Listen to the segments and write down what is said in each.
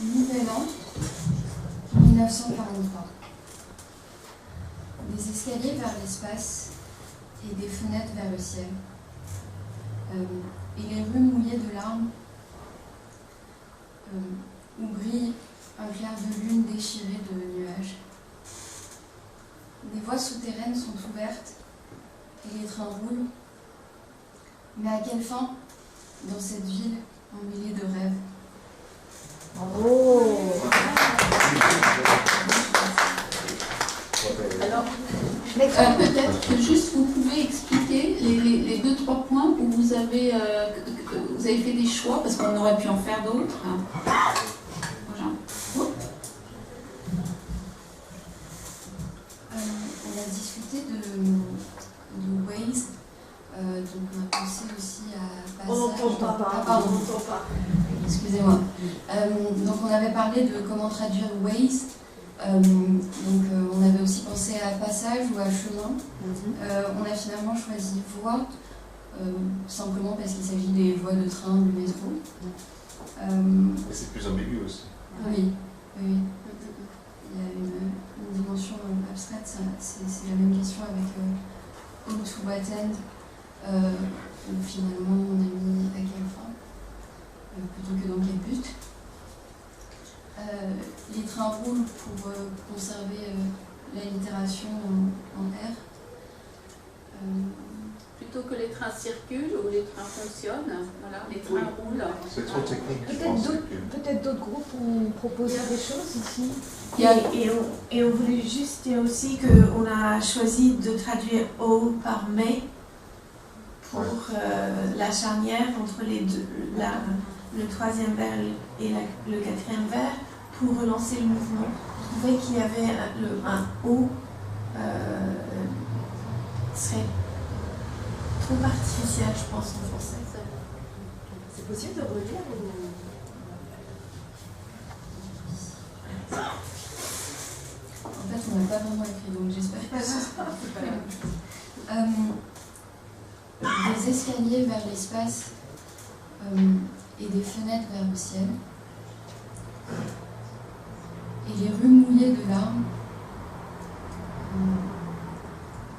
Nouvel an 1943. Des escaliers vers l'espace et des fenêtres vers le ciel. Et les rues mouillées de larmes où brille un clair de lune déchiré de nuages. Des voies souterraines sont ouvertes et les trains roulent. Mais à quelle fin dans cette ville emmêlée de rêves? Bravo. Alors, peut-être que juste vous pouvez expliquer les 2-3 points où vous avez fait des choix, parce qu'on aurait pu en faire d'autres. Voilà. On a discuté de Waze, donc on a pensé aussi à On Passage. n'entend pas. Ah, pardon. On n'entend pas. Excusez-moi. Donc on avait parlé de comment traduire Waze. On avait aussi pensé à Passage ou à Chemin. On a finalement choisi Voie, simplement parce qu'il s'agit des voies de train, du métro. Et c'est plus ambigu aussi. Oui. Il y a une dimension abstraite, c'est la même question avec How to What End, où finalement on a mis à quelle fin, plutôt que dans quel but. Les trains roulent pour conserver l'allitération en R. Plutôt que les trains circulent ou les trains fonctionnent, voilà, les trains roulent. C'est trop technique, je pense. Peut-être d'autres groupes ont proposé des choses ici. Et on voulait juste dire aussi qu'on a choisi de traduire O par mais pour la charnière entre les deux, le troisième vers et le quatrième vers, pour relancer le mouvement. Je trouvais qu'il y avait un O serait trop artificiel, je pense, en français. C'est possible de relire ou... En fait, on n'a pas vraiment écrit, donc j'espère que ce sera des escaliers vers l'espace et des fenêtres vers le ciel. Et les rues mouillées de larmes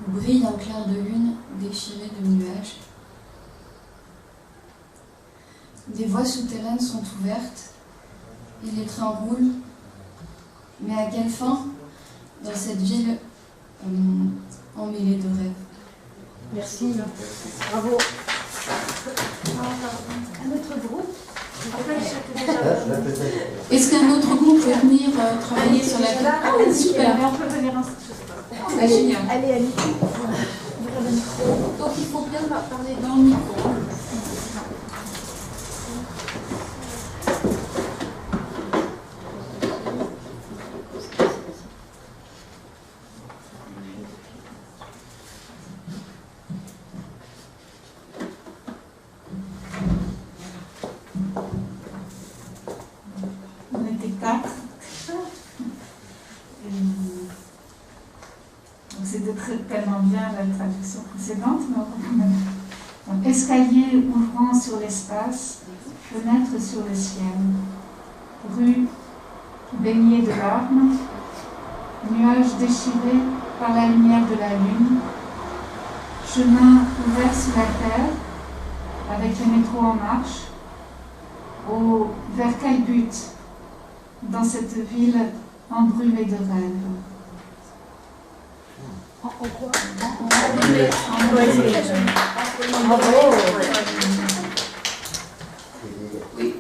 où brille un clair de lune déchiré de nuages. Des voies souterraines sont ouvertes et les trains roulent. Mais à quelle fin dans cette ville emmêlée de rêves? Merci. Bravo. Un autre groupe? Est-ce qu'un autre groupe peut venir travailler sur la... super. On peut venir en... Ah, génial. Allez, Annie. Donc il faut bien parler dans le micro. On était 4. Donc c'était tellement bien la traduction précédente. Donc, escalier ouvrant sur l'espace, fenêtre sur le ciel, rue baignée de larmes, nuages déchirés par la lumière de la lune, chemin ouvert sur la terre, avec le métro en marche. Vers quel but dans cette ville embrumée de rêves? En quoi? Oui.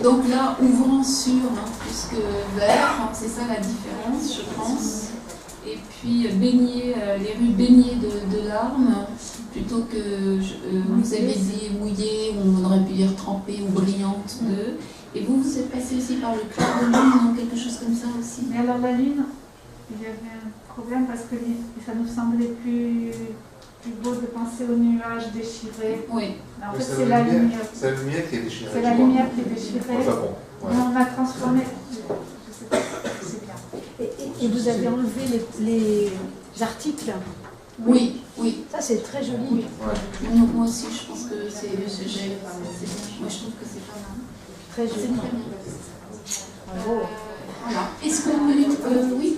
Donc là, ouvrant sur, puisque vers, c'est ça la différence, je pense. Et puis baigner, les rues baignées de larmes, plutôt que vous avez dit mouillée, ou on aurait pu dire trempée ou brillante de. Et vous êtes passé aussi par le clair de lune, quelque chose comme ça aussi. Mais alors la lune, il y avait un problème parce que ça nous semblait plus beau de penser aux nuages déchirés. Oui. Mais en fait, c'est la lumière. C'est la lumière qui est déchirée. C'est la lumière qui est déchirée. Enfin bon, ouais. Mais on a transformé. Je sais pas, c'est bien. Et vous avez enlevé les articles? Oui, oui. Ça, c'est très joli. Oui. Moi aussi, je pense que c'est le sujet. Moi, je trouve que c'est pas mal. Très joli. C'est très bien. Bravo. Voilà. Est-ce qu'on oui,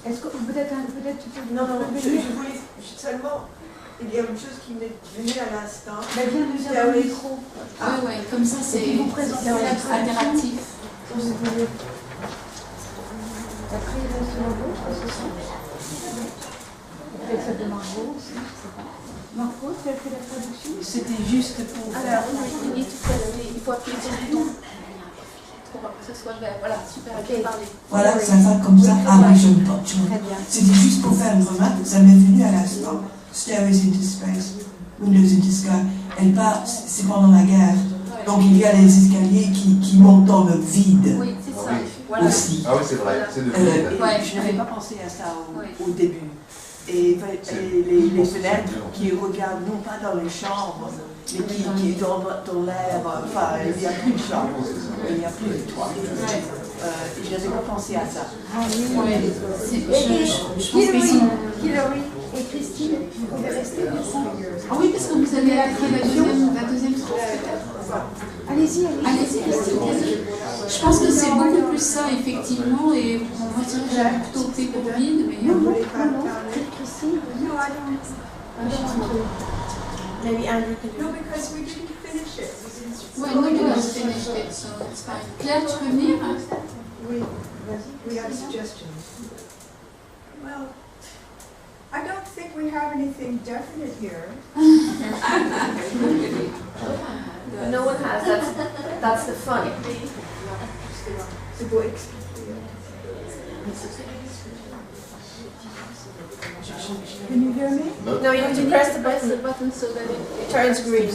Est-ce que peut-être tu peux Non, je venir voulais seulement, il y a une chose qui m'est venue à l'instant. Viens nous dire le micro. Ouais, comme ça c'est vous présentez interactif. Si vous voulez. Après, il reste Margot, je pense que c'est ça. Peut-être ça de Margot aussi, je ne sais pas. Margot, tu as fait la traduction? C'était juste pour... Alors, il faut appuyer sur le bouton pour que ce soit vert. Voilà, super, ok. Parler. Voilà, ça va comme ça. Ah oui, je me porte. C'était juste pour faire une remarque, ça m'est venu à l'instant. Stairways into Space, Windows into Sky. Elle part, c'est pendant la guerre. Donc il y a les escaliers qui montent dans le vide. Oui, c'est ça. Oui. Voilà. Aussi. Ah oui, c'est vrai, c'est de Ouais, je n'avais pas pensé à ça Ouais. au début. Et les fenêtres qui regardent non pas dans les chambres, mais qui dans l'air, enfin il n'y a plus de chambre, il n'y a plus de toit. Et je n'avais pas pensé à ça. Ah oui. Ouais. Je pense qu'ils sont... Hillary et Christine, vous pouvez rester ensemble. Ah oui, parce que vous avez appris la deuxième phrase peut-être. Allez-y, Allez-y, je pense que c'est beaucoup plus ça, effectivement, et bon, moi, je dirais que j'ai plutôt opté pour vide, mais... Non, Christine, Maybe Andrew can do it. Ouais, no, you guys finished it, so it's fine. Claire, tu peux venir? We have suggestions. Well, I don't think we have anything definite here. No one has. That's the fun. C'est beau expliquer. Can you hear me? No, you have to press the button so that It turns green.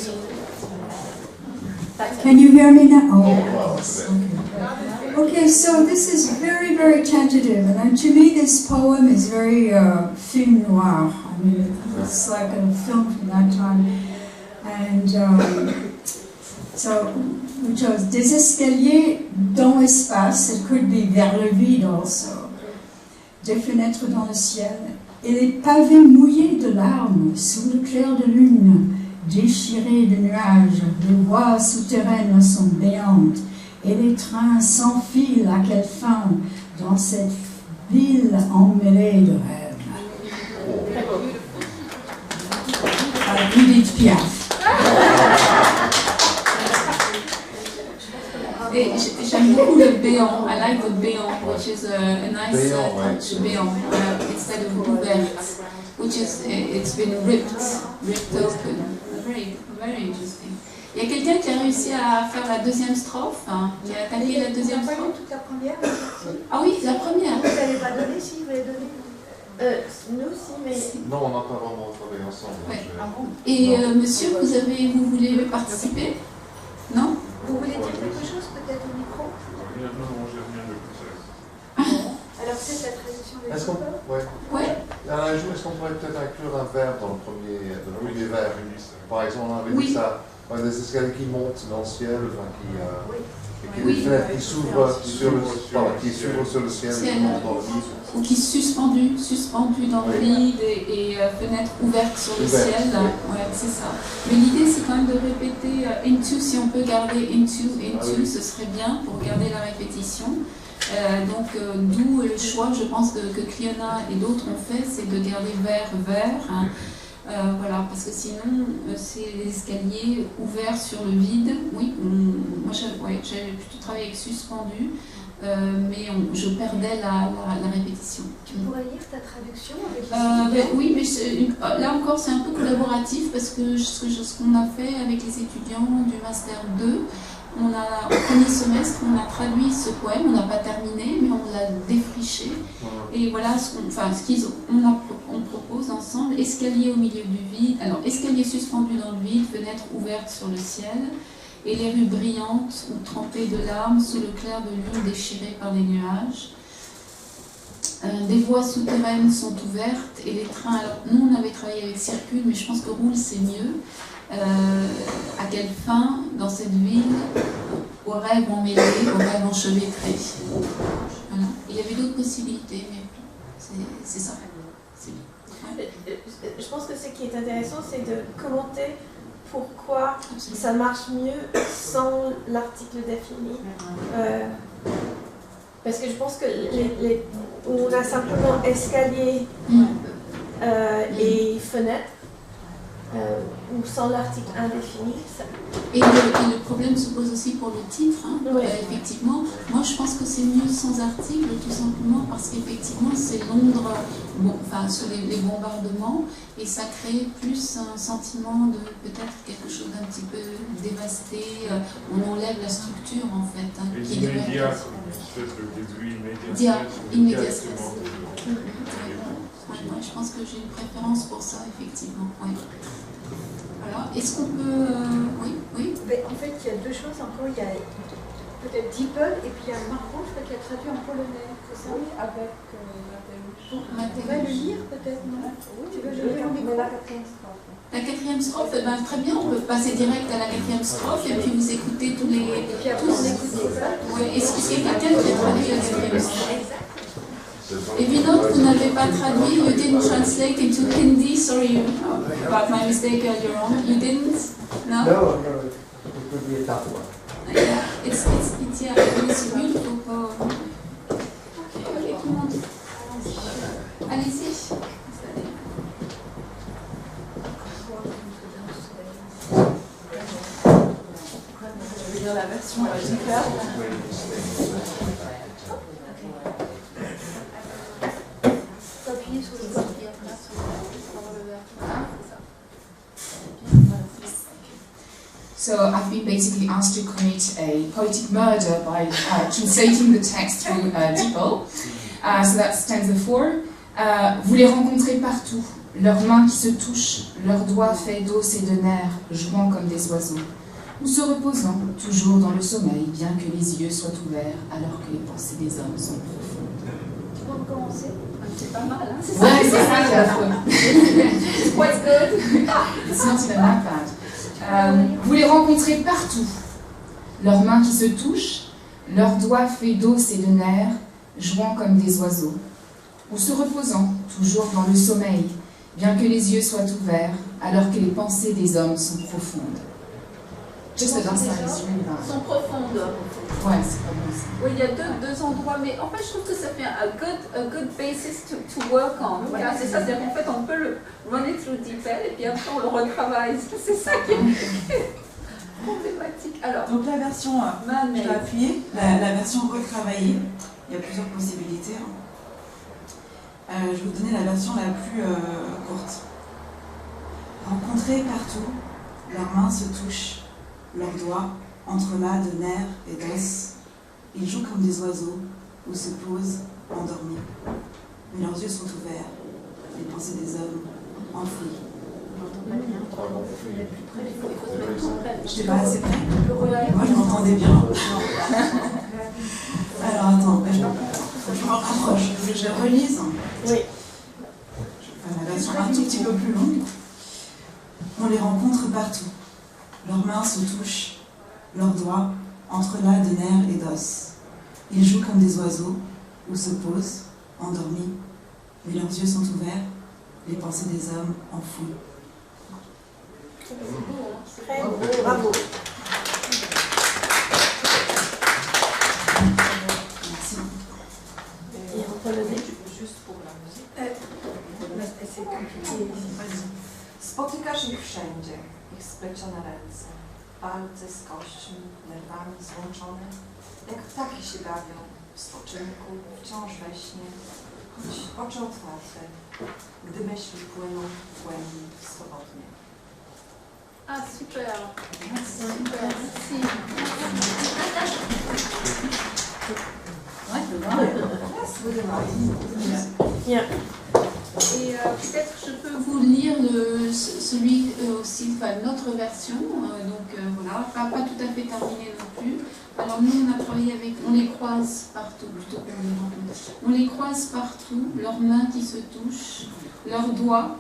Can you hear me now? Oh, Oh. wow, that's a bit. Okay, so this is very, very tentative, and to me this poem is very film noir. I mean, it's like a film from that time. And so we chose des escaliers dans l'espace, it could be vers le vide also, des fenêtres dans le ciel, et les pavés mouillés de larmes sous le clair de lune, déchirés de nuages, les voies souterraines sont béantes, et les trains s'enfilent à quelle fin dans cette ville emmêlée de rêves. Edith Piaf. Et j'aime beaucoup le béant. I like the béant, which is a nice touch. Béant, instead of ouverte, which is it's been ripped open. Very, very interesting. Il y a quelqu'un qui a réussi à faire la deuxième strophe, hein, qui a attaqué la deuxième strophe. Toute la première. Ah oui, la première. Vous n'allez pas donner, si vous voulez donner. Nous aussi, mais... Non, on n'a pas vraiment travaillé ensemble. Ouais. Donc Et Non. monsieur, vous voulez participer? Non? Vous voulez dire quelque chose peut-être au micro? Alors c'est la traduction des Est-ce qu'on ouais. Ouais. Un jour, est-ce qu'on pourrait peut-être inclure un verbe dans le premier, oui, des verbes. Par exemple, on avait Oui. dit ça, des escaliers qui montent dans le ciel, enfin, et Oui. des fenêtres qui s'ouvrent sur le ciel, qui montent dans le vide. Ou qui suspendus dans le vide et fenêtres ouvertes sur le Ouverte, ciel. oui. Ouais, c'est ça. Mais l'idée, c'est quand même de répéter into, si on peut garder into, oui. ce serait bien pour garder la répétition. D'où le choix, je pense, que Cliona et d'autres ont fait, c'est de garder vers. Hein. Voilà, parce que sinon, c'est les escaliers ouverts sur le vide. Oui, moi j'avais plutôt travaillé avec suspendu, mais je perdais la répétition. Tu pourrais lire ta traduction avec les Oui, mais là encore, c'est un peu collaboratif parce que ce qu'on a fait avec les étudiants du Master 2, au premier semestre, on a traduit ce poème, on n'a pas terminé, mais on l'a défriché. Et voilà on propose ensemble, escalier au milieu du vide, alors escalier suspendu dans le vide, fenêtre ouverte sur le ciel, et les rues brillantes ou trempées de larmes sous le clair de lune déchiré par les nuages. Des voies souterraines sont ouvertes et les trains, alors nous on avait travaillé avec Circule, mais je pense que Roule c'est mieux. À quelle fin, dans cette ville, aux rêves emmêlés, aux rêves enchevêtrés. Voilà. Il y avait d'autres possibilités, mais c'est ça. C'est bien. Ouais. Je pense que ce qui est intéressant, c'est de commenter pourquoi ça marche mieux sans l'article défini. Parce que je pense que on a simplement escalier et fenêtre, ou sans l'article indéfini. Et le problème se pose aussi pour le titre, hein. Effectivement. Moi, je pense que c'est mieux sans article, tout simplement parce qu'effectivement, c'est Londres, sous les bombardements, et ça crée plus un sentiment de peut-être quelque chose d'un petit peu dévasté. On enlève la structure, en fait. Hein, et qui immédiat, peut-être le déduit immédiat. Moi, je pense que j'ai une préférence pour ça, effectivement. Ouais. Alors, est-ce qu'on peut... oui. Mais en fait, il y a deux choses encore. Il y a peut-être Deeple et puis il y a Marco, je crois, qui a traduit en polonais. C'est ça? Oui, avec Mateusz. Tu vas le lire peut-être, non? Tu veux le lire en micro? La quatrième strophe. La quatrième strophe, très bien, on peut passer direct à la quatrième strophe et puis vous écoutez tous les... Et puis après, on écoute ça. Ouais. Est-ce qu'il y a quelqu'un qui a traduit la quatrième strophe? Et puis d'autres, vous n'avez pas traduit, you didn't translate into Hindi, sorry about my mistake earlier on. You didn't? No? No, it would be a tough one. Yeah, it's a beautiful poem. Okay, tout le monde. Allez-y. Je vais lire la version super. So I've been basically asked to create a poetic murder by translating the text through Deeple. So that's stanza 4. Vous les rencontrez partout, leurs mains qui se touchent, leurs doigts faits d'os et de nerfs, jouant comme des oiseaux, ou se reposant, toujours dans le sommeil, bien que les yeux soient ouverts, alors que les pensées des hommes sont profondes. Tu peux recommencer? C'est pas mal, hein? C'est Ouais, c'est ça qui est affreux. It's quite good. It's not even that bad. Vous les rencontrez partout, leurs mains qui se touchent, leurs doigts faits d'os et de nerfs, jouant comme des oiseaux, ou se reposant, toujours dans le sommeil, bien que les yeux soient ouverts, alors que les pensées des hommes sont profondes. Just the last line is really bad. Sont profondes. Ouais, c'est pas bon ça. Oui, il y a deux endroits, mais en fait, je trouve que ça fait a good basis to work on. Voilà, c'est ça, c'est-à-dire qu'en fait, on peut le run it through Deeple et puis après, on le retravaille. C'est ça qui est problématique. Alors, donc la version, je vais appuyer, la version retravaillée, il y a plusieurs possibilités. Je vais vous donner la version la plus courte. Rencontrés partout, leurs mains se touchent, leurs doigts entrelacs de nerfs et d'os. Ils jouent comme des oiseaux ou se posent endormis. Mais leurs yeux sont ouverts, les pensées des hommes enfouies. Je sais pas assez près. Moi je m'entendais bien. Alors attends, je me rapproche. Je relise. Oui. La version un tout petit peu plus longue. On les rencontre partout. Leurs mains se touchent, leurs doigts entrelacs de nerfs et d'os. Ils jouent comme des oiseaux ou se posent, endormis, mais leurs yeux sont ouverts, les pensées des hommes enfouies. Très beau, bravo. Merci. Et en polonais, juste pour la musique. Spotykasz ich wszędzie, ich splecione ręce, palce z kośćmi, nerwami złączone, jak ptaki się bawią w spoczynku, wciąż we śnie, choć oczy otwarte, gdy myśli płyną w głębi swobodnie. Ah, super. Super, merci. Bien. Et peut-être je peux vous lire celui aussi, notre version, voilà, pas tout à fait terminé non plus. Alors nous on a travaillé avec, on les croise partout, plutôt qu'on les rencontre. On les croise partout, leurs mains qui se touchent, leurs doigts,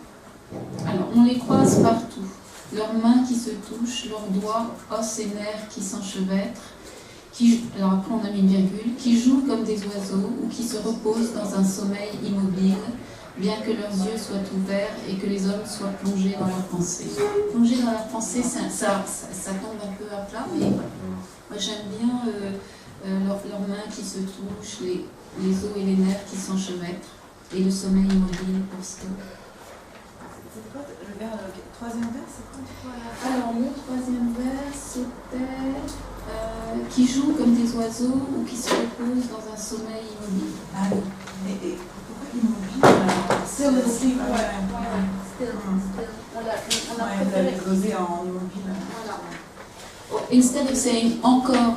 alors on les croise partout, leurs mains qui se touchent, leurs doigts, os et nerfs qui s'enchevêtrent, alors après on a mis une virgule, qui jouent comme des oiseaux ou qui se reposent dans un sommeil immobile, bien que leurs yeux soient ouverts et que les hommes soient plongés dans leurs pensées. Plongés dans leurs pensées, ça tombe un peu à plat, mais moi j'aime bien leurs mains qui se touchent, les os et les nerfs qui s'enchevêtrent, et le sommeil immobile pour Still. C'est quoi le troisième vers, c'est quoi? Alors le troisième vers, c'était qui jouent comme des oiseaux ou qui se reposent dans un sommeil immobile. Ah oui. Et pourquoi immobile? Still aussi, Still. On a préféré glosé en immobile. Voilà. Instead of saying encore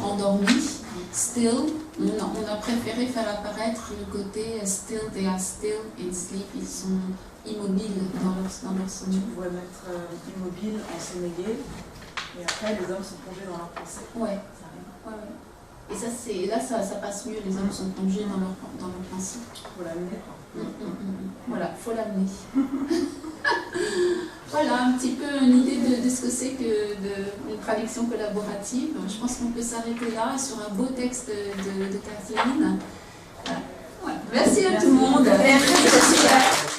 endormi, still, on a préféré faire apparaître le côté still, they are still in sleep, ils sont immobiles dans leur sommeil. Tu pourrais mettre immobile, ensommeillé, et après les hommes sont plongés dans leurs pensées. Ouais. Et ça, ça passe mieux, les hommes sont plongés dans leur pensée. Faut l'amener. Voilà, faut l'amener. Voilà, un petit peu une idée de ce que c'est une traduction collaborative. Je pense qu'on peut s'arrêter là sur un beau texte de Kathleen. Voilà. Merci à tout le monde. Merci.